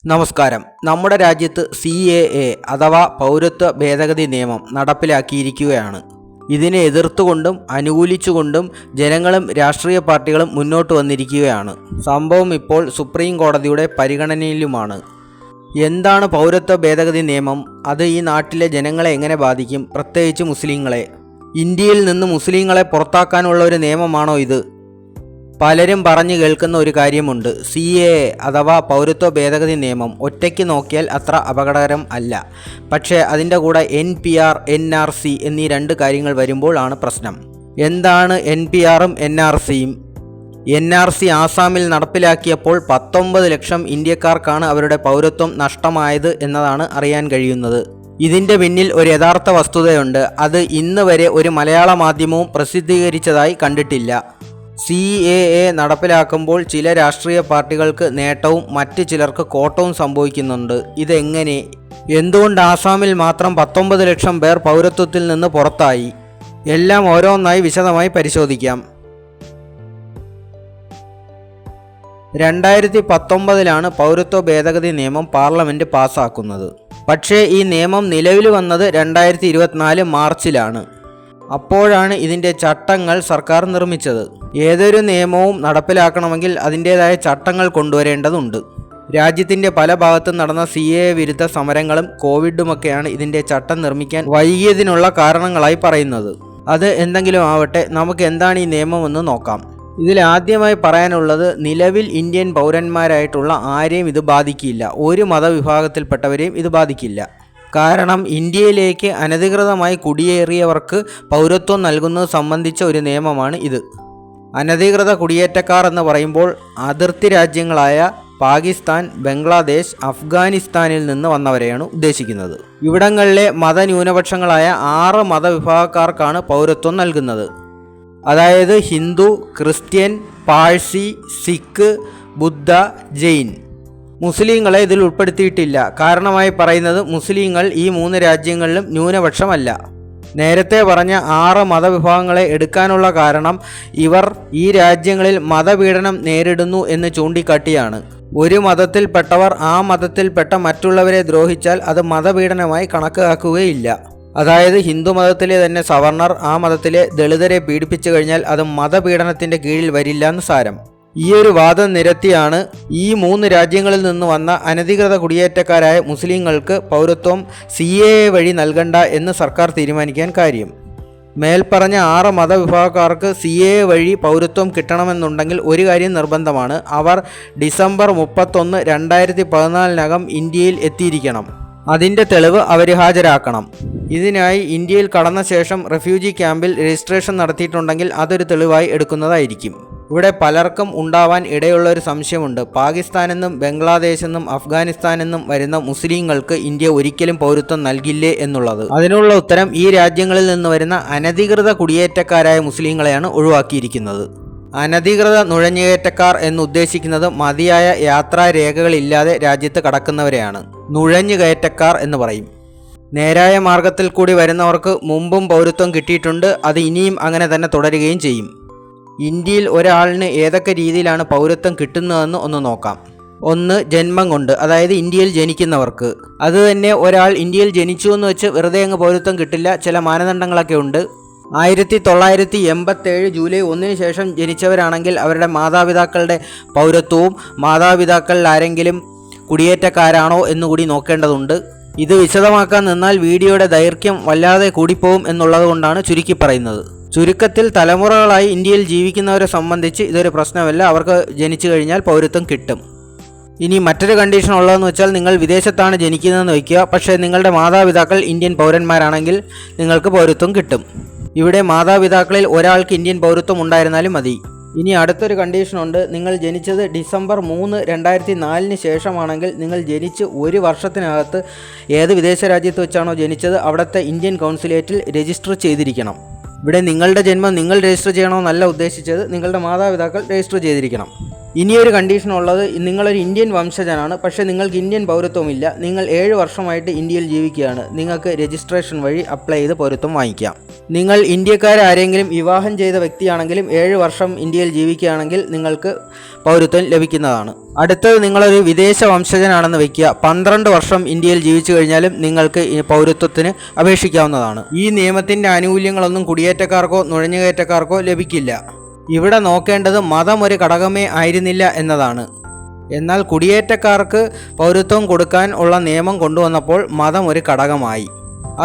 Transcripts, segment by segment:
നമസ്കാരം. നമ്മുടെ രാജ്യത്ത് CAA അഥവാ പൗരത്വ ഭേദഗതി നിയമം നടപ്പിലാക്കിയിരിക്കുകയാണ്. ഇതിനെ എതിർത്തുകൊണ്ടും അനുകൂലിച്ചുകൊണ്ടും ജനങ്ങളും രാഷ്ട്രീയ പാർട്ടികളും മുന്നോട്ട് വന്നിരിക്കുകയാണ്. സംഭവം ഇപ്പോൾ സുപ്രീം കോടതിയുടെ പരിഗണനയിലുമാണ്. എന്താണ് പൗരത്വ ഭേദഗതി നിയമം? അത് ഈ നാട്ടിലെ ജനങ്ങളെ എങ്ങനെ ബാധിക്കും? പ്രത്യേകിച്ച് മുസ്ലിങ്ങളെ. ഇന്ത്യയിൽ നിന്ന് മുസ്ലിങ്ങളെ പുറത്താക്കാനുള്ള ഒരു നിയമമാണോ ഇത്? പലരും പറഞ്ഞു കേൾക്കുന്ന ഒരു കാര്യമുണ്ട്. CAA അഥവാ പൗരത്വ ഭേദഗതി നിയമം ഒറ്റയ്ക്ക് നോക്കിയാൽ അത്ര അപകടകരം അല്ല. പക്ഷേ അതിൻ്റെ കൂടെ NPR, NRC എന്നീ രണ്ട് കാര്യങ്ങൾ വരുമ്പോൾ ആണ് പ്രശ്നം. എന്താണ് NPRഉം NRCയും? NRC ആസാമിൽ നടപ്പിലാക്കിയപ്പോൾ 19 ലക്ഷം ഇന്ത്യക്കാർക്കാണ് അവരുടെ പൗരത്വം നഷ്ടമായത് എന്നതാണ് അറിയാൻ കഴിയുന്നത്. ഇതിൻ്റെ പിന്നിൽ ഒരു യഥാർത്ഥ വസ്തുതയുണ്ട്. അത് ഇന്ന് വരെ ഒരു മലയാള മാധ്യമവും പ്രസിദ്ധീകരിച്ചതായി കണ്ടിട്ടില്ല. CAA നടപ്പിലാക്കുമ്പോൾ ചില രാഷ്ട്രീയ പാർട്ടികൾക്ക് നേട്ടവും മറ്റ് ചിലർക്ക് കോട്ടവും സംഭവിക്കുന്നുണ്ട്. ഇതെങ്ങനെ? എന്തുകൊണ്ട് ആസാമിൽ മാത്രം 19 ലക്ഷം പേർ പൗരത്വത്തിൽ നിന്ന് പുറത്തായി? എല്ലാം ഓരോന്നായി വിശദമായി പരിശോധിക്കാം. 2019 പൗരത്വ ഭേദഗതി നിയമം പാർലമെൻറ്റ് പാസ്സാക്കുന്നത്. പക്ഷേ ഈ നിയമം നിലവിൽ വന്നത് 2024 മാർച്ചിലാണ്. അപ്പോഴാണ് ഇതിൻ്റെ ചട്ടങ്ങൾ സർക്കാർ നിർമ്മിച്ചത്. ഏതൊരു നിയമവും നടപ്പിലാക്കണമെങ്കിൽ അതിൻ്റേതായ ചട്ടങ്ങൾ കൊണ്ടുവരേണ്ടതുണ്ട്. രാജ്യത്തിൻ്റെ പല ഭാഗത്തും നടന്ന CAA വിരുദ്ധ സമരങ്ങളും കോവിഡുമൊക്കെയാണ് ഇതിൻ്റെ ചട്ടം നിർമ്മിക്കാൻ വൈകിയതിനുള്ള കാരണങ്ങളായി പറയുന്നത്. അത് എന്തെങ്കിലും ആവട്ടെ, നമുക്ക് എന്താണ് ഈ നിയമമെന്ന് നോക്കാം. ഇതിൽ ആദ്യമായി പറയാനുള്ളത്, നിലവിൽ ഇന്ത്യൻ പൗരന്മാരായിട്ടുള്ള ആരെയും ഇത് ബാധിക്കില്ല. ഒരു മതവിഭാഗത്തിൽപ്പെട്ടവരെയും ഇത് ബാധിക്കില്ല. കാരണം ഇന്ത്യയിലേക്ക് അനധികൃതമായി കുടിയേറിയവർക്ക് പൗരത്വം നൽകുന്നത് സംബന്ധിച്ച ഒരു നിയമമാണ് ഇത്. അനധികൃത കുടിയേറ്റക്കാർ എന്ന് പറയുമ്പോൾ അതിർത്തി രാജ്യങ്ങളായ പാകിസ്ഥാൻ, ബംഗ്ലാദേശ്, അഫ്ഗാനിസ്ഥാനിൽ നിന്ന് വന്നവരെയാണ് ഉദ്ദേശിക്കുന്നത്. ഇവിടങ്ങളിലെ മതന്യൂനപക്ഷങ്ങളായ 6 മതവിഭാഗക്കാർക്കാണ് പൗരത്വം നൽകുന്നത്. അതായത് ഹിന്ദു, ക്രിസ്ത്യൻ, പാഴ്സി, സിഖ്, ബുദ്ധ, ജെയിൻ. മുസ്ലിങ്ങളെ ഇതിൽ ഉൾപ്പെടുത്തിയിട്ടില്ല. കാരണമായി പറയുന്നത് മുസ്ലിങ്ങൾ ഈ 3 രാജ്യങ്ങളിലും ന്യൂനപക്ഷമല്ല. നേരത്തെ പറഞ്ഞ 6 മതവിഭാഗങ്ങളെ എടുക്കാനുള്ള കാരണം ഇവർ ഈ രാജ്യങ്ങളിൽ മതപീഡനം നേരിടുന്നു എന്ന് ചൂണ്ടിക്കാട്ടിയാണ്. ഒരു മതത്തിൽപ്പെട്ടവർ ആ മതത്തിൽപ്പെട്ട മറ്റുള്ളവരെ ദ്രോഹിച്ചാൽ അത് മതപീഡനമായി കണക്കാക്കുകയില്ല. അതായത് ഹിന്ദു മതത്തിലെ തന്നെ സവർണർ ആ മതത്തിലെ ദളിതരെ പീഡിപ്പിച്ചു കഴിഞ്ഞാൽ അത് മതപീഡനത്തിൻ്റെ കീഴിൽ വരില്ല എന്ന് സാരം. ഈ ഒരു വാദം നിരത്തിയാണ് ഈ 3 രാജ്യങ്ങളിൽ നിന്ന് വന്ന അനധികൃത കുടിയേറ്റക്കാരായ മുസ്ലിങ്ങൾക്ക് പൗരത്വം CAA വഴി നൽകണ്ട എന്ന് സർക്കാർ തീരുമാനിക്കാൻ കാര്യം. മേൽപ്പറഞ്ഞ 6 മതവിഭാഗക്കാർക്ക് CAA വഴി പൗരത്വം കിട്ടണമെന്നുണ്ടെങ്കിൽ ഒരു കാര്യം നിർബന്ധമാണ്. അവർ ഡിസംബർ 31, 2014 ഇന്ത്യയിൽ എത്തിയിരിക്കണം. അതിൻ്റെ തെളിവ് അവർ ഹാജരാക്കണം. ഇതിനായി ഇന്ത്യയിൽ കടന്ന ശേഷം റെഫ്യൂജി ക്യാമ്പിൽ രജിസ്ട്രേഷൻ നടത്തിയിട്ടുണ്ടെങ്കിൽ അതൊരു തെളിവായി എടുക്കുന്നതായിരിക്കും. ഇവിടെ പലർക്കും ഉണ്ടാവാൻ ഇടയുള്ള ഒരു സംശയമുണ്ട്. പാകിസ്ഥാനെന്നും ബംഗ്ലാദേശെന്നും അഫ്ഗാനിസ്ഥാനെന്നും വരുന്ന മുസ്ലിങ്ങൾക്ക് ഇന്ത്യ ഒരിക്കലും പൗരത്വം നൽകില്ലേ എന്നുള്ളത്. അതിനുള്ള ഉത്തരം, ഈ രാജ്യങ്ങളിൽ നിന്ന് വരുന്ന അനധികൃത കുടിയേറ്റക്കാരായ മുസ്ലിങ്ങളെയാണ് ഒഴിവാക്കിയിരിക്കുന്നത്. അനധികൃത നുഴഞ്ഞുകയറ്റക്കാർ എന്നുദ്ദേശിക്കുന്നത് മതിയായ യാത്രാരേഖകളില്ലാതെ രാജ്യത്ത് കടക്കുന്നവരെയാണ് നുഴഞ്ഞുകയറ്റക്കാർ എന്ന് പറയും. നേരായ മാർഗത്തിൽ കൂടി വരുന്നവർക്ക് മുമ്പും പൗരത്വം കിട്ടിയിട്ടുണ്ട്. അത് ഇനിയും അങ്ങനെ തന്നെ തുടരുകയും ചെയ്യും. ഇന്ത്യയിൽ ഒരാളിന് ഏതൊക്കെ രീതിയിലാണ് പൗരത്വം കിട്ടുന്നതെന്ന് ഒന്ന് നോക്കാം. ഒന്ന്, ജന്മം കൊണ്ട്, അതായത് ഇന്ത്യയിൽ ജനിക്കുന്നവർക്ക്. അത് തന്നെ ഒരാൾ ഇന്ത്യയിൽ ജനിച്ചു എന്ന് വെച്ച് വെറുതെ അങ്ങ് പൗരത്വം കിട്ടില്ല. ചില മാനദണ്ഡങ്ങളൊക്കെ ഉണ്ട്. 1987 ജൂലൈ 1 ശേഷം ജനിച്ചവരാണെങ്കിൽ അവരുടെ മാതാപിതാക്കളുടെ പൗരത്വവും മാതാപിതാക്കളിൽ ആരെങ്കിലും കുടിയേറ്റക്കാരാണോ എന്നുകൂടി നോക്കേണ്ടതുണ്ട്. ഇത് വിശദമാക്കാൻ നിന്നാൽ വീഡിയോയുടെ ദൈർഘ്യം വല്ലാതെ കൂടിപ്പോവും എന്നുള്ളത് കൊണ്ടാണ് ചുരുക്കി പറയുന്നത്. ചുരുക്കത്തിൽ, തലമുറകളായി ഇന്ത്യയിൽ ജീവിക്കുന്നവരെ സംബന്ധിച്ച് ഇതൊരു പ്രശ്നമല്ല. അവർക്ക് ജനിച്ചു കഴിഞ്ഞാൽ പൗരത്വം കിട്ടും. ഇനി മറ്റൊരു കണ്ടീഷൻ ഉള്ളതെന്ന് വെച്ചാൽ, നിങ്ങൾ വിദേശത്താണ് ജനിക്കുന്നതെന്ന് വയ്ക്കുക, പക്ഷേ നിങ്ങളുടെ മാതാപിതാക്കൾ ഇന്ത്യൻ പൗരന്മാരാണെങ്കിൽ നിങ്ങൾക്ക് പൗരത്വം കിട്ടും. ഇവിടെ മാതാപിതാക്കളിൽ ഒരാൾക്ക് ഇന്ത്യൻ പൗരത്വം ഉണ്ടായിരുന്നാലും മതി. ഇനി അടുത്തൊരു കണ്ടീഷനുണ്ട്. നിങ്ങൾ ജനിച്ചത് ഡിസംബർ 3, 2004 ശേഷമാണെങ്കിൽ നിങ്ങൾ ജനിച്ച് 1 വർഷത്തിനകത്ത് ഏത് വിദേശ രാജ്യത്ത് വെച്ചാണോ ജനിച്ചത് അവിടുത്തെ ഇന്ത്യൻ കൗൺസിലേറ്റിൽ രജിസ്റ്റർ ചെയ്തിരിക്കണം. ഇവിടെ നിങ്ങളുടെ ജന്മം നിങ്ങൾ രജിസ്റ്റർ ചെയ്യണമെന്നല്ല ഉദ്ദേശിച്ചത്, നിങ്ങളുടെ മാതാപിതാക്കൾ രജിസ്റ്റർ ചെയ്തിരിക്കണം. ഇനിയൊരു കണ്ടീഷൻ ഉള്ളത്, നിങ്ങളൊരു ഇന്ത്യൻ വംശജനാണ്, പക്ഷേ നിങ്ങൾക്ക് ഇന്ത്യൻ പൗരത്വമില്ല, നിങ്ങൾ 7 വർഷമായിട്ട് ഇന്ത്യയിൽ ജീവിക്കുകയാണ്, നിങ്ങൾക്ക് രജിസ്ട്രേഷൻ വഴി അപ്ലൈ ചെയ്ത് പൗരത്വം വാങ്ങിക്കാം. നിങ്ങൾ ഇന്ത്യക്കാരാരെങ്കിലും വിവാഹം ചെയ്ത വ്യക്തിയാണെങ്കിലും 7 വർഷം ഇന്ത്യയിൽ ജീവിക്കുകയാണെങ്കിൽ നിങ്ങൾക്ക് പൗരത്വം ലഭിക്കുന്നതാണ്. അടുത്തത്, നിങ്ങളൊരു വിദേശ വംശജനാണെന്ന് വയ്ക്കുക. 12 വർഷം ഇന്ത്യയിൽ ജീവിച്ചു കഴിഞ്ഞാലും നിങ്ങൾക്ക് ഈ പൗരത്വത്തിന് അപേക്ഷിക്കാവുന്നതാണ്. ഈ നിയമത്തിൻ്റെ ആനുകൂല്യങ്ങളൊന്നും കുടിയേറ്റക്കാർക്കോ നുഴഞ്ഞുകയറ്റക്കാർക്കോ ലഭിക്കില്ല. ഇവിടെ നോക്കേണ്ടത് മതം ഒരു ഘടകമേ ആയിരുന്നില്ല എന്നതാണ്. എന്നാൽ കുടിയേറ്റക്കാർക്ക് പൗരത്വം കൊടുക്കാൻ ഉള്ള നിയമം കൊണ്ടുവന്നപ്പോൾ മതം ഒരു ഘടകമായി.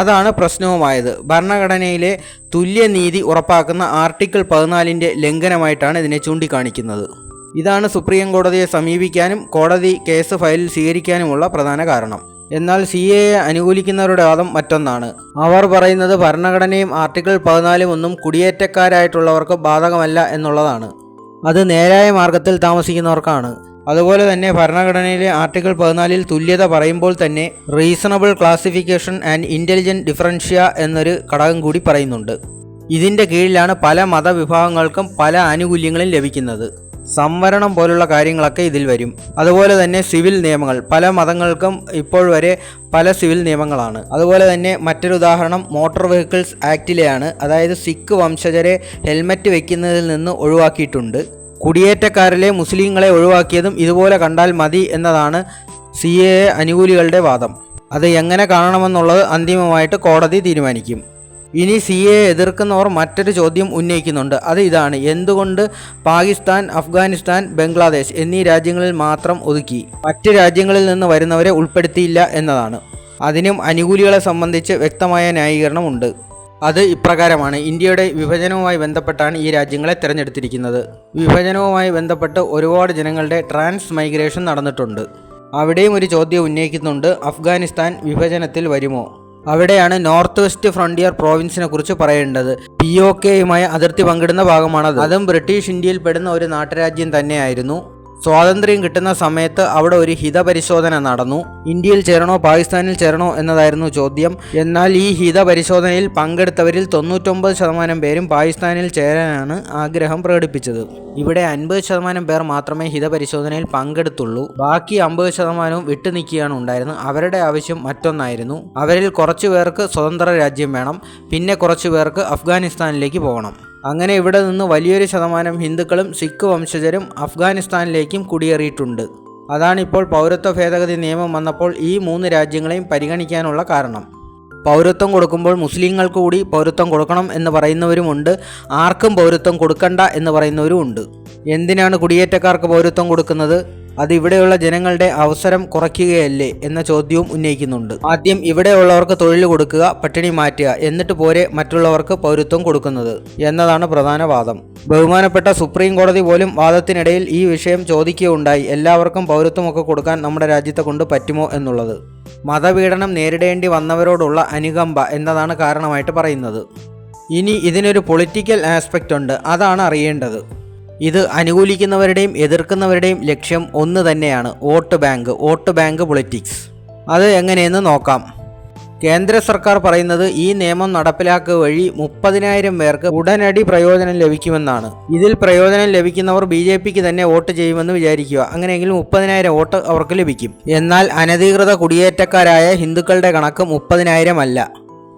അതാണ് പ്രശ്നവുമായത്. ഭരണഘടനയിലെ തുല്യനീതി ഉറപ്പാക്കുന്ന ആർട്ടിക്കിൾ 14ൻ്റെ ലംഘനമായിട്ടാണ് ഇതിനെ ചൂണ്ടിക്കാണിക്കുന്നത്. ഇതാണ് സുപ്രീം കോടതിയെ സമീപിക്കാനും കോടതി കേസ് ഫയലിൽ സ്വീകരിക്കാനുമുള്ള പ്രധാന കാരണം. എന്നാൽ CAA അനുകൂലിക്കുന്നവരുടെ വാദം മറ്റൊന്നാണ്. അവർ പറയുന്നത് ഭരണഘടനയും ആർട്ടിക്കിൾ 14 ഒന്നും കുടിയേറ്റക്കാരായിട്ടുള്ളവർക്ക് ബാധകമല്ല എന്നുള്ളതാണ്. അത് നേരായ മാർഗത്തിൽ താമസിക്കുന്നവർക്കാണ്. അതുപോലെ തന്നെ ഭരണഘടനയിലെ ആർട്ടിക്കിൾ 14 തുല്യത പറയുമ്പോൾ തന്നെ റീസണബിൾ ക്ലാസിഫിക്കേഷൻ ആൻഡ് ഇൻ്റലിജൻറ്റ് ഡിഫറൻഷ്യ എന്നൊരു ഘടകം കൂടി പറയുന്നുണ്ട്. ഇതിൻ്റെ കീഴിലാണ് പല മതവിഭാഗങ്ങൾക്കും പല ആനുകൂല്യങ്ങളും ലഭിക്കുന്നത്. സംവരണം പോലുള്ള കാര്യങ്ങളൊക്കെ ഇതിൽ വരും. അതുപോലെ തന്നെ സിവിൽ നിയമങ്ങൾ, പല മതങ്ങൾക്കും ഇപ്പോൾ വരെ പല സിവിൽ നിയമങ്ങളാണ്. അതുപോലെ തന്നെ മറ്റൊരു ഉദാഹരണം മോട്ടോർ വെഹിക്കിൾസ് ആക്റ്റിലെയാണ്. അതായത് സിഖ് വംശജരെ ഹെൽമറ്റ് വയ്ക്കുന്നതിൽ നിന്ന് ഒഴിവാക്കിയിട്ടുണ്ട്. കുടിയേറ്റക്കാരിലെ മുസ്ലിങ്ങളെ ഒഴിവാക്കിയതും ഇതുപോലെ കണ്ടാൽ മതി എന്നതാണ് CAA അനുകൂലികളുടെ വാദം. അത് എങ്ങനെ കാണണമെന്നുള്ളത് അന്തിമമായിട്ട് കോടതി തീരുമാനിക്കും. ഇനി CAA എതിർക്കുന്നവർ മറ്റൊരു ചോദ്യം ഉന്നയിക്കുന്നുണ്ട്. അത് ഇതാണ്: എന്തുകൊണ്ട് പാകിസ്ഥാൻ, അഫ്ഗാനിസ്ഥാൻ, ബംഗ്ലാദേശ് എന്നീ രാജ്യങ്ങളിൽ മാത്രം ഒതുക്കി, മറ്റ് രാജ്യങ്ങളിൽ നിന്ന് വരുന്നവരെ ഉൾപ്പെടുത്തിയില്ല എന്നതാണ്. അതിനും അനുകൂലികളെ സംബന്ധിച്ച് വ്യക്തമായ ന്യായീകരണമുണ്ട്. അത് ഇപ്രകാരമാണ്: ഇന്ത്യയുടെ വിഭജനവുമായി ബന്ധപ്പെട്ടാണ് ഈ രാജ്യങ്ങളെ തിരഞ്ഞെടുത്തിരിക്കുന്നത്. വിഭജനവുമായി ബന്ധപ്പെട്ട് ഒരുപാട് ജനങ്ങളുടെ ട്രാൻസ് മൈഗ്രേഷൻ നടന്നിട്ടുണ്ട്. അവിടെയും ഒരു ചോദ്യം ഉന്നയിക്കുന്നുണ്ട്: അഫ്ഗാനിസ്ഥാൻ വിഭജനത്തിൽ വരുമോ? അവിടെയാണ് നോർത്ത് വെസ്റ്റ് ഫ്രണ്ടിയർ പ്രോവിൻസിനെ കുറിച്ച് പറയേണ്ടത്. POKയുമായി അതിർത്തി പങ്കിടുന്ന ഭാഗമാണത്. അതും ബ്രിട്ടീഷ് ഇന്ത്യയിൽ പെടുന്ന ഒരു നാട്ടുരാജ്യം തന്നെയായിരുന്നു. സ്വാതന്ത്ര്യം കിട്ടുന്ന സമയത്ത് അവിടെ ഒരു ഹിതപരിശോധന നടന്നു. ഇന്ത്യയിൽ ചേരണോ പാകിസ്ഥാനിൽ ചേരണോ എന്നതായിരുന്നു ചോദ്യം. എന്നാൽ ഈ ഹിതപരിശോധനയിൽ പങ്കെടുത്തവരിൽ 99% പേരും പാകിസ്ഥാനിൽ ചേരാനാണ് ആഗ്രഹം പ്രകടിപ്പിച്ചത്. ഇവിടെ 50% പേർ മാത്രമേ ഹിതപരിശോധനയിൽ പങ്കെടുത്തുള്ളൂ. ബാക്കി 50% വിട്ടുനിൽക്കുകയാണ് ഉണ്ടായിരുന്നത്. അവരുടെ ആവശ്യം മറ്റൊന്നായിരുന്നു. അവരിൽ കുറച്ചു പേർക്ക് സ്വതന്ത്ര രാജ്യം വേണം, പിന്നെ കുറച്ചു പേർക്ക് അഫ്ഗാനിസ്ഥാനിലേക്ക് പോകണം. അങ്ങനെ ഇവിടെ നിന്ന് വലിയൊരു ശതമാനം ഹിന്ദുക്കളും സിഖ് വംശജരും അഫ്ഗാനിസ്ഥാനിലേക്കും കുടിയേറിയിട്ടുണ്ട്. അതാണിപ്പോൾ പൗരത്വ ഭേദഗതി നിയമം വന്നപ്പോൾ ഈ 3 രാജ്യങ്ങളെയും പരിഗണിക്കാനുള്ള കാരണം. പൗരത്വം കൊടുക്കുമ്പോൾ മുസ്ലിങ്ങൾക്ക് കൂടി പൗരത്വം കൊടുക്കണം എന്ന് പറയുന്നവരുമുണ്ട്, ആർക്കും പൗരത്വം കൊടുക്കണ്ട എന്ന് പറയുന്നവരുമുണ്ട്. എന്തിനാണ് കുടിയേറ്റക്കാർക്ക് പൗരത്വം കൊടുക്കുന്നത്? അത് ഇവിടെയുള്ള ജനങ്ങളുടെ അവസരം കുറയ്ക്കുകയല്ലേ എന്ന ചോദ്യവും ഉന്നയിക്കുന്നുണ്ട്. ആദ്യം ഇവിടെയുള്ളവർക്ക് തൊഴിൽ കൊടുക്കുക, പട്ടിണി മാറ്റുക, എന്നിട്ട് പോരെ മറ്റുള്ളവർക്ക് പൗരത്വം കൊടുക്കുന്നത് എന്നതാണ് പ്രധാന വാദം. ബഹുമാനപ്പെട്ട സുപ്രീം കോടതി പോലും വാദത്തിനിടയിൽ ഈ വിഷയം ചോദിക്കുകയുണ്ടായി: എല്ലാവർക്കും പൗരത്വമൊക്കെ കൊടുക്കാൻ നമ്മുടെ രാജ്യത്തെ കൊണ്ട് പറ്റുമോ എന്നുള്ളത്. മതപീഡനം നേരിടേണ്ടി വന്നവരോടുള്ള അനുകമ്പ എന്നതാണ് കാരണമായിട്ട് പറയുന്നത്. ഇനി ഇതിനൊരു പൊളിറ്റിക്കൽ ആസ്പെക്റ്റ് ഉണ്ട്, അതാണ് അറിയേണ്ടത്. ഇത് അനുകൂലിക്കുന്നവരുടെയും എതിർക്കുന്നവരുടെയും ലക്ഷ്യം ഒന്ന് തന്നെയാണ്: വോട്ട് ബാങ്ക് പൊളിറ്റിക്സ്. അത് എങ്ങനെയെന്ന് നോക്കാം. കേന്ദ്ര സർക്കാർ പറയുന്നത് ഈ നിയമം നടപ്പിലാക്കുക വഴി 30,000 പേർക്ക് ഉടനടി പ്രയോജനം ലഭിക്കുമെന്നാണ്. ഇതിൽ പ്രയോജനം ലഭിക്കുന്നവർ BJPക്ക് തന്നെ വോട്ട് ചെയ്യുമെന്ന് വിചാരിക്കുക. അങ്ങനെയെങ്കിൽ 30,000 വോട്ട് അവർക്ക് ലഭിക്കും. എന്നാൽ അനധികൃത കുടിയേറ്റക്കാരായ ഹിന്ദുക്കളുടെ കണക്ക് 30,000 അല്ല.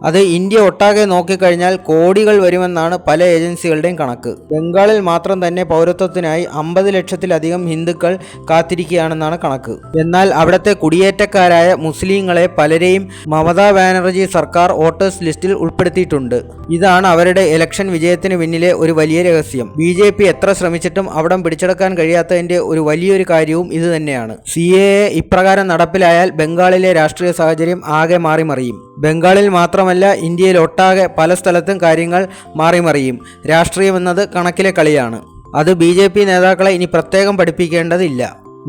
അത് ഇന്ത്യ ഒട്ടാകെ നോക്കിക്കഴിഞ്ഞാൽ കോടികൾ വരുമെന്നാണ് പല ഏജൻസികളുടെയും കണക്ക്. ബംഗാളിൽ മാത്രം തന്നെ പൗരത്വത്തിനായി 50 ലക്ഷത്തിലധികം ഹിന്ദുക്കൾ കാത്തിരിക്കുകയാണെന്നാണ് കണക്ക്. എന്നാൽ അവിടുത്തെ കുടിയേറ്റക്കാരായ മുസ്ലിങ്ങളെ പലരെയും മമതാ ബാനർജി സർക്കാർ വോട്ടേഴ്സ് ലിസ്റ്റിൽ ഉൾപ്പെടുത്തിയിട്ടുണ്ട്. ഇതാണ് അവരുടെ ഇലക്ഷൻ വിജയത്തിന് പിന്നിലെ ഒരു വലിയ രഹസ്യം. BJP എത്ര ശ്രമിച്ചിട്ടും അവിടം പിടിച്ചെടുക്കാൻ കഴിയാത്തതിൻ്റെ ഒരു വലിയൊരു കാര്യവും ഇത് തന്നെയാണ്. CAA ഇപ്രകാരം നടപ്പിലായാൽ ബംഗാളിലെ രാഷ്ട്രീയ സാഹചര്യം ആകെ മാറിമറിയും. ബംഗാളിൽ മാത്രമല്ല, ഇന്ത്യയിൽ ഒട്ടാകെ പല സ്ഥലത്തും കാര്യങ്ങൾ മാറിമറിയും. രാഷ്ട്രീയമെന്നത് കണക്കിലെ കളിയാണ്. അത് BJP നേതാക്കളെ ഇനി പ്രത്യേകം പഠിപ്പിക്കേണ്ടതില്ല.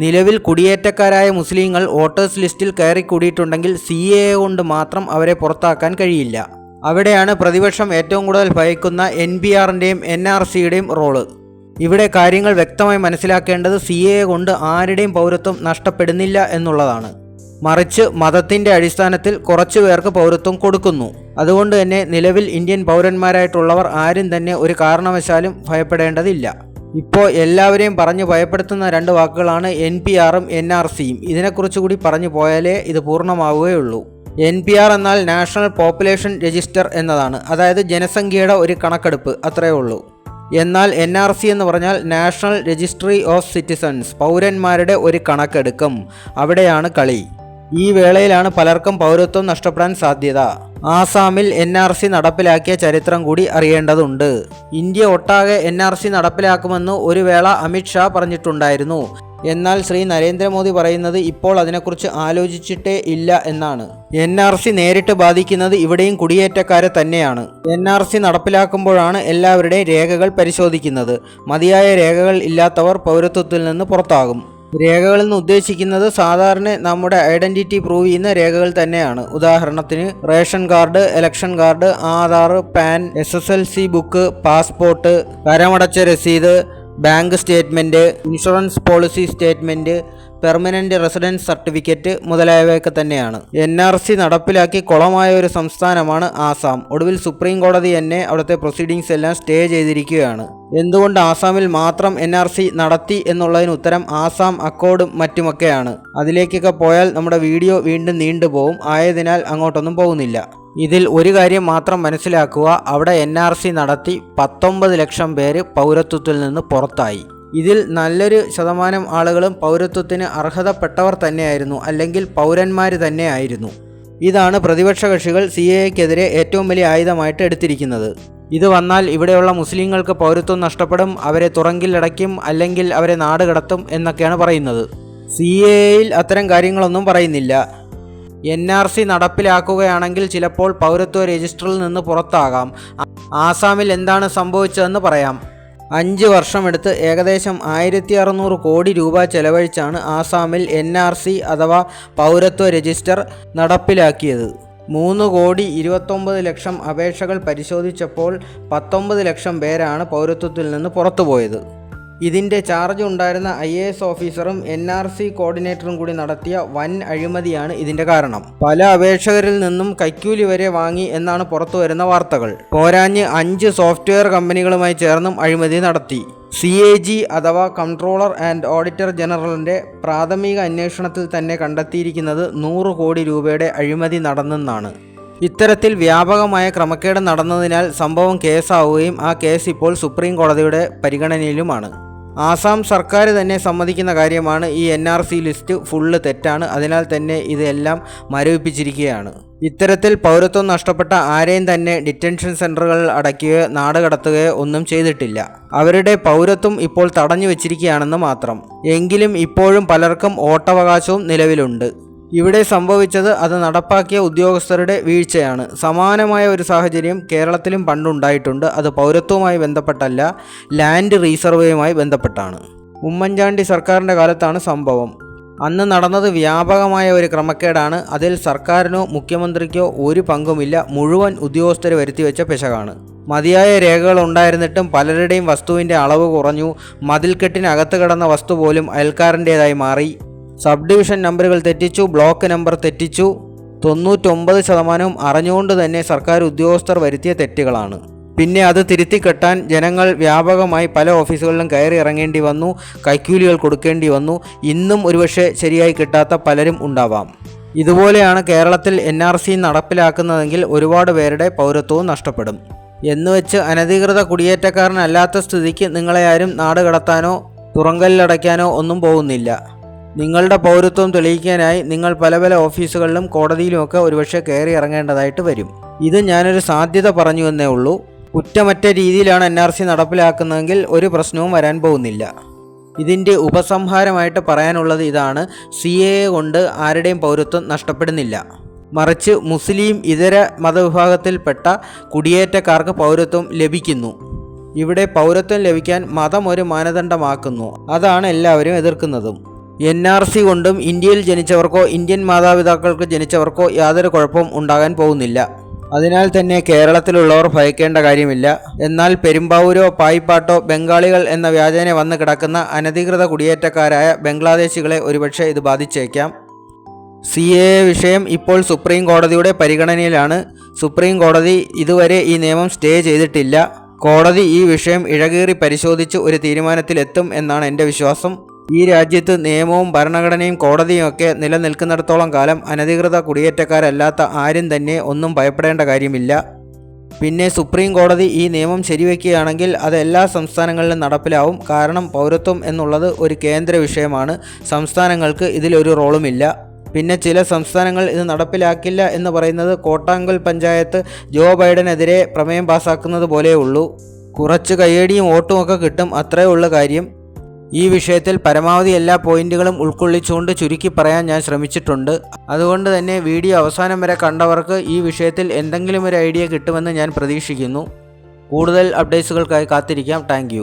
നിലവിൽ കുടിയേറ്റക്കാരായ മുസ്ലിങ്ങൾ വോട്ടേഴ്സ് ലിസ്റ്റിൽ കയറിക്കൂടിയിട്ടുണ്ടെങ്കിൽ CAA കൊണ്ട് മാത്രം അവരെ പുറത്താക്കാൻ കഴിയില്ല. അവിടെയാണ് പ്രതിപക്ഷം ഏറ്റവും കൂടുതൽ ഭയക്കുന്ന NPRൻ്റെയും NRCയുടെയും റോള്. ഇവിടെ കാര്യങ്ങൾ വ്യക്തമായി മനസ്സിലാക്കേണ്ടത് CAA കൊണ്ട് ആരുടെയും പൗരത്വം നഷ്ടപ്പെടുന്നില്ല എന്നുള്ളതാണ്. മറിച്ച് മതത്തിൻ്റെ അടിസ്ഥാനത്തിൽ കുറച്ചു പേർക്ക് പൗരത്വം കൊടുക്കുന്നു. അതുകൊണ്ട് തന്നെ നിലവിൽ ഇന്ത്യൻ പൗരന്മാരായിട്ടുള്ളവർ ആരും തന്നെ ഒരു കാരണവശാലും ഭയപ്പെടേണ്ടതില്ല. ഇപ്പോൾ എല്ലാവരെയും പറഞ്ഞു ഭയപ്പെടുത്തുന്ന രണ്ട് വാക്കുകളാണ് NPRഉം NRCയും. ഇതിനെക്കുറിച്ച് കൂടി പറഞ്ഞു പോയാലേ ഇത് പൂർണ്ണമാവുകയുള്ളൂ. NPR എന്നാൽ നാഷണൽ പോപ്പുലേഷൻ രജിസ്റ്റർ എന്നതാണ്, അതായത് ജനസംഖ്യയുടെ ഒരു കണക്കെടുപ്പ്, അത്രയേ ഉള്ളൂ. എന്നാൽ NRC എന്ന് പറഞ്ഞാൽ നാഷണൽ രജിസ്ട്രി ഓഫ് സിറ്റിസൺസ്, പൗരന്മാരുടെ ഒരു കണക്കെടുക്കും. അവിടെയാണ് കളി. ഈ വേളയിലാണ് പലർക്കും പൗരത്വം നഷ്ടപ്പെടാൻ സാധ്യത. ആസാമിൽ NRC നടപ്പിലാക്കിയ ചരിത്രം കൂടി അറിയേണ്ടതുണ്ട്. ഇന്ത്യ ഒട്ടാകെ NRC നടപ്പിലാക്കുമെന്ന് ഒരു വേള അമിത് ഷാ പറഞ്ഞിട്ടുണ്ടായിരുന്നു. എന്നാൽ ശ്രീ നരേന്ദ്രമോദി പറയുന്നത് ഇപ്പോൾ അതിനെക്കുറിച്ച് ആലോചിച്ചിട്ടേ ഇല്ല എന്നാണ്. NRC നേരിട്ട് ബാധിക്കുന്നത് ഇവിടെയും കുടിയേറ്റക്കാരെ തന്നെയാണ്. NRC നടപ്പിലാക്കുമ്പോഴാണ് എല്ലാവരുടെയും രേഖകൾ പരിശോധിക്കുന്നത്. മതിയായ രേഖകൾ ഇല്ലാത്തവർ പൗരത്വത്തിൽ നിന്ന് പുറത്താകും. രേഖകളിൽ നിന്ന് ഉദ്ദേശിക്കുന്നത് സാധാരണ നമ്മുടെ ഐഡന്റിറ്റി പ്രൂവ് ചെയ്യുന്ന രേഖകൾ തന്നെയാണ്. ഉദാഹരണത്തിന് ration card, election card, Aadhaar, PAN, SSLC book, passport, കരമടച്ച രസീത്, bank statement, insurance policy statement, permanent residence certificate മുതലായവയൊക്കെ തന്നെയാണ്. NRC നടപ്പിലാക്കി കുളമായ ഒരു സംസ്ഥാനമാണ് ആസാം. ഒടുവിൽ സുപ്രീം കോടതി തന്നെ അവിടുത്തെ പ്രൊസീഡിങ്സ് എല്ലാം സ്റ്റേ ചെയ്തിരിക്കുകയാണ്. എന്തുകൊണ്ട് ആസാമിൽ മാത്രം NRC നടത്തി എന്നുള്ളതിന് ഉത്തരം ആസാം അക്കോർഡും മറ്റുമൊക്കെയാണ്. അതിലേക്കൊക്കെ പോയാൽ നമ്മുടെ വീഡിയോ വീണ്ടും നീണ്ടുപോകും. ആയതിനാൽ അങ്ങോട്ടൊന്നും പോകുന്നില്ല. ഇതിൽ ഒരു കാര്യം മാത്രം മനസ്സിലാക്കുക, അവിടെ NRC നടത്തി 19 ലക്ഷം പേര് പൗരത്വത്തിൽ നിന്ന് പുറത്തായി. ഇതിൽ നല്ലൊരു ശതമാനം ആളുകളും പൗരത്വത്തിന് അർഹതപ്പെട്ടവർ തന്നെയായിരുന്നു, അല്ലെങ്കിൽ പൗരന്മാർ തന്നെയായിരുന്നു. ഇതാണ് പ്രതിപക്ഷ കക്ഷികൾ CAAക്കെതിരെ ഏറ്റവും വലിയ ആയുധമായിട്ട് എടുത്തിരിക്കുന്നത്. ഇത് വന്നാൽ ഇവിടെയുള്ള മുസ്ലിങ്ങൾക്ക് പൗരത്വം നഷ്ടപ്പെടും, അവരെ തുറങ്കിലടയ്ക്കും, അല്ലെങ്കിൽ അവരെ നാട് കടത്തും എന്നൊക്കെയാണ് പറയുന്നത്. CAAയിൽ അത്തരം കാര്യങ്ങളൊന്നും പറയുന്നില്ല. NRC നടപ്പിലാക്കുകയാണെങ്കിൽ ചിലപ്പോൾ പൗരത്വ രജിസ്റ്ററിൽ നിന്ന് പുറത്താകാം. ആസാമിൽ എന്താണ് സംഭവിച്ചതെന്ന് പറയാം. 5 വർഷമെടുത്ത് ഏകദേശം 1600 കോടി രൂപ ചെലവഴിച്ചാണ് ആസാമിൽ NRC അഥവാ പൗരത്വ രജിസ്റ്റർ നടപ്പിലാക്കിയത്. 3,29,00,000 അപേക്ഷകൾ പരിശോധിച്ചപ്പോൾ 19 ലക്ഷം പേരാണ് പൗരത്വത്തിൽ നിന്ന് പുറത്തുപോയത്. ഇതിൻ്റെ ചാർജ് ഉണ്ടായിരുന്ന IAS ഓഫീസറും NRC കോർഡിനേറ്ററും കൂടി നടത്തിയ വൻ അഴിമതിയാണ് ഇതിൻ്റെ കാരണം. പല അപേക്ഷകരിൽ നിന്നും കൈക്കൂലി വരെ വാങ്ങി എന്നാണ് പുറത്തു വരുന്ന വാർത്തകൾ. പോരാഞ്ഞ് 5 സോഫ്റ്റ്വെയർ കമ്പനികളുമായി ചേർന്നും അഴിമതി നടത്തി. CAG അഥവാ കൺട്രോളർ ആൻഡ് ഓഡിറ്റർ ജനറലിൻ്റെ പ്രാഥമിക അന്വേഷണത്തിൽ തന്നെ കണ്ടെത്തിയിരിക്കുന്നത് 100 കോടി രൂപയുടെ അഴിമതി നടന്നെന്നാണ്. ഇത്തരത്തിൽ വ്യാപകമായ ക്രമക്കേട് നടന്നതിനാൽ സംഭവം കേസാവുകയും ആ കേസ് ഇപ്പോൾ സുപ്രീം കോടതിയുടെ പരിഗണനയിലുമാണ്. ആസാം സർക്കാർ തന്നെ സമ്മതിക്കുന്ന കാര്യമാണ് ഈ NRC ലിസ്റ്റ് ഫുള്ള് തെറ്റാണ്, അതിനാൽ തന്നെ ഇതെല്ലാം മരവിപ്പിച്ചിരിക്കുകയാണ്. ഇത്തരത്തിൽ പൗരത്വം നഷ്ടപ്പെട്ട ആരെയും തന്നെ ഡിറ്റൻഷൻ സെൻ്ററുകളിൽ അടയ്ക്കുകയോ നാട് കടത്തുകയോ ഒന്നും ചെയ്തിട്ടില്ല. അവരുടെ പൗരത്വം ഇപ്പോൾ തടഞ്ഞു വെച്ചിരിക്കുകയാണെന്ന് മാത്രം. എങ്കിലും ഇപ്പോഴും പലർക്കും വോട്ടവകാശവും നിലവിലുണ്ട്. ഇവിടെ സംഭവിച്ചത് അത് നടപ്പാക്കിയ ഉദ്യോഗസ്ഥരുടെ വീഴ്ചയാണ്. സമാനമായ ഒരു സാഹചര്യം കേരളത്തിലും പണ്ടുണ്ടായിട്ടുണ്ട്. അത് പൗരത്വവുമായി ബന്ധപ്പെട്ടല്ല, ലാൻഡ് റീസർവേയുമായി ബന്ധപ്പെട്ടാണ്. ഉമ്മൻചാണ്ടി സർക്കാരിൻ്റെ കാലത്താണ് സംഭവം. അന്ന് നടന്നത് വ്യാപകമായ ഒരു ക്രമക്കേടാണ്. അതിൽ സർക്കാരിനോ മുഖ്യമന്ത്രിക്കോ ഒരു പങ്കുമില്ല. മുഴുവൻ ഉദ്യോഗസ്ഥർ വരുത്തിവെച്ച പിശകാണ്. മതിയായ രേഖകൾ ഉണ്ടായിരുന്നിട്ടും പലരുടെയും വസ്തുവിൻ്റെ അളവ് കുറഞ്ഞു. മതിൽക്കെട്ടിനകത്ത് കിടന്ന വസ്തു പോലും അയൽക്കാരൻ്റേതായി മാറി. സബ് ഡിവിഷൻ നമ്പറുകൾ തെറ്റിച്ചു, ബ്ലോക്ക് നമ്പർ തെറ്റിച്ചു. 99% അറിഞ്ഞുകൊണ്ട് തന്നെ സർക്കാർ ഉദ്യോഗസ്ഥർ വരുത്തിയ തെറ്റുകളാണ്. പിന്നെ അത് തിരുത്തിക്കെട്ടാൻ ജനങ്ങൾ വ്യാപകമായി പല ഓഫീസുകളിലും കയറി ഇറങ്ങേണ്ടി വന്നു, കൈക്കൂലികൾ കൊടുക്കേണ്ടി വന്നു. ഇന്നും ഒരുപക്ഷെ ശരിയായി കിട്ടാത്ത പലരും ഉണ്ടാവാം. ഇതുപോലെയാണ് കേരളത്തിൽ NRC നടപ്പിലാക്കുന്നതെങ്കിൽ ഒരുപാട് പേരുടെ പൗരത്വവും നഷ്ടപ്പെടും. എന്നുവെച്ച് അനധികൃത കുടിയേറ്റക്കാരനല്ലാത്ത സ്ഥിതിക്ക് നിങ്ങളെ ആരും നാട് കടത്താനോ തുറങ്കലിലടയ്ക്കാനോ ഒന്നും പോകുന്നില്ല. നിങ്ങളുടെ പൗരത്വം തെളിയിക്കാനായി നിങ്ങൾ പല പല ഓഫീസുകളിലും കോടതിയിലുമൊക്കെ ഒരുപക്ഷെ കയറി ഇറങ്ങേണ്ടതായിട്ട് വരും. ഇത് ഞാനൊരു സാധ്യത പറഞ്ഞു എന്നേ ഉള്ളൂ. കുറ്റമറ്റ രീതിയിലാണ് NRC നടപ്പിലാക്കുന്നതെങ്കിൽ ഒരു പ്രശ്നവും വരാൻ പോകുന്നില്ല. ഇതിൻ്റെ ഉപസംഹാരമായിട്ട് പറയാനുള്ളത് ഇതാണ്: CAA കൊണ്ട് ആരുടെയും പൗരത്വം നഷ്ടപ്പെടുന്നില്ല. മറിച്ച് മുസ്ലിം ഇതര മതവിഭാഗത്തിൽപ്പെട്ട കുടിയേറ്റക്കാർക്ക് പൗരത്വം ലഭിക്കുന്നു. ഇവിടെ പൗരത്വം ലഭിക്കാൻ മതം ഒരു മാനദണ്ഡമാക്കുന്നു. അതാണ് എല്ലാവരും എതിർക്കുന്നതും. NRC കൊണ്ടും ഇന്ത്യയിൽ ജനിച്ചവർക്കോ ഇന്ത്യൻ മാതാപിതാക്കൾക്ക് ജനിച്ചവർക്കോ യാതൊരു കുഴപ്പവും ഉണ്ടാകാൻ പോകുന്നില്ല. അതിനാൽ തന്നെ കേരളത്തിലുള്ളവർ ഭയക്കേണ്ട കാര്യമില്ല. എന്നാൽ പെരുമ്പാവൂരോ പായിപ്പാട്ടോ ബംഗാളികൾ എന്ന വ്യാജേന വന്ന് കിടക്കുന്ന അനധികൃത കുടിയേറ്റക്കാരായ ബംഗ്ലാദേശികളെ ഒരുപക്ഷെ ഇത് ബാധിച്ചേക്കാം. CAA വിഷയം ഇപ്പോൾ സുപ്രീം കോടതിയുടെ പരിഗണനയിലാണ്. സുപ്രീം കോടതി ഇതുവരെ ഈ നിയമം സ്റ്റേ ചെയ്തിട്ടില്ല. കോടതി ഈ വിഷയം ഇഴകീറി പരിശോധിച്ച് ഒരു തീരുമാനത്തിലെത്തും എന്നാണ് എൻ്റെ വിശ്വാസം. ഈ രാജ്യത്ത് നിയമവും ഭരണഘടനയും കോടതിയും ഒക്കെ നിലനിൽക്കുന്നിടത്തോളം കാലം അനധികൃത കുടിയേറ്റക്കാരല്ലാത്ത ആരും തന്നെ ഒന്നും ഭയപ്പെടേണ്ട കാര്യമില്ല. പിന്നെ സുപ്രീം കോടതി ഈ നിയമം ശരിവെക്കുകയാണെങ്കിൽ അത് എല്ലാ സംസ്ഥാനങ്ങളിലും നടപ്പിലാവും. കാരണം പൗരത്വം എന്നുള്ളത് ഒരു കേന്ദ്ര വിഷയമാണ്. സംസ്ഥാനങ്ങൾക്ക് ഇതിലൊരു റോളുമില്ല. പിന്നെ ചില സംസ്ഥാനങ്ങൾ ഇത് നടപ്പിലാക്കില്ല എന്ന് പറയുന്നത് കോട്ടാങ്കൽ പഞ്ചായത്ത് ജോ ബൈഡനെതിരെ പ്രമേയം പാസ്സാക്കുന്നത് പോലെയുള്ളൂ. കുറച്ച് കയ്യടിയും വോട്ടും ഒക്കെ കിട്ടും, അത്രേ ഉള്ള കാര്യം. ഈ വിഷയത്തിൽ പരമാവധി എല്ലാ പോയിന്റുകളും ഉൾക്കൊള്ളിച്ചുകൊണ്ട് ചുരുക്കി പറയാൻ ഞാൻ ശ്രമിച്ചിട്ടുണ്ട്. അതുകൊണ്ട് തന്നെ വീഡിയോ അവസാനം വരെ കണ്ടവർക്ക് ഈ വിഷയത്തിൽ എന്തെങ്കിലും ഒരു ഐഡിയ കിട്ടുമെന്ന് ഞാൻ പ്രതീക്ഷിക്കുന്നു. കൂടുതൽ അപ്ഡേറ്റ്സുകൾക്കായി കാത്തിരിക്കാം. താങ്ക്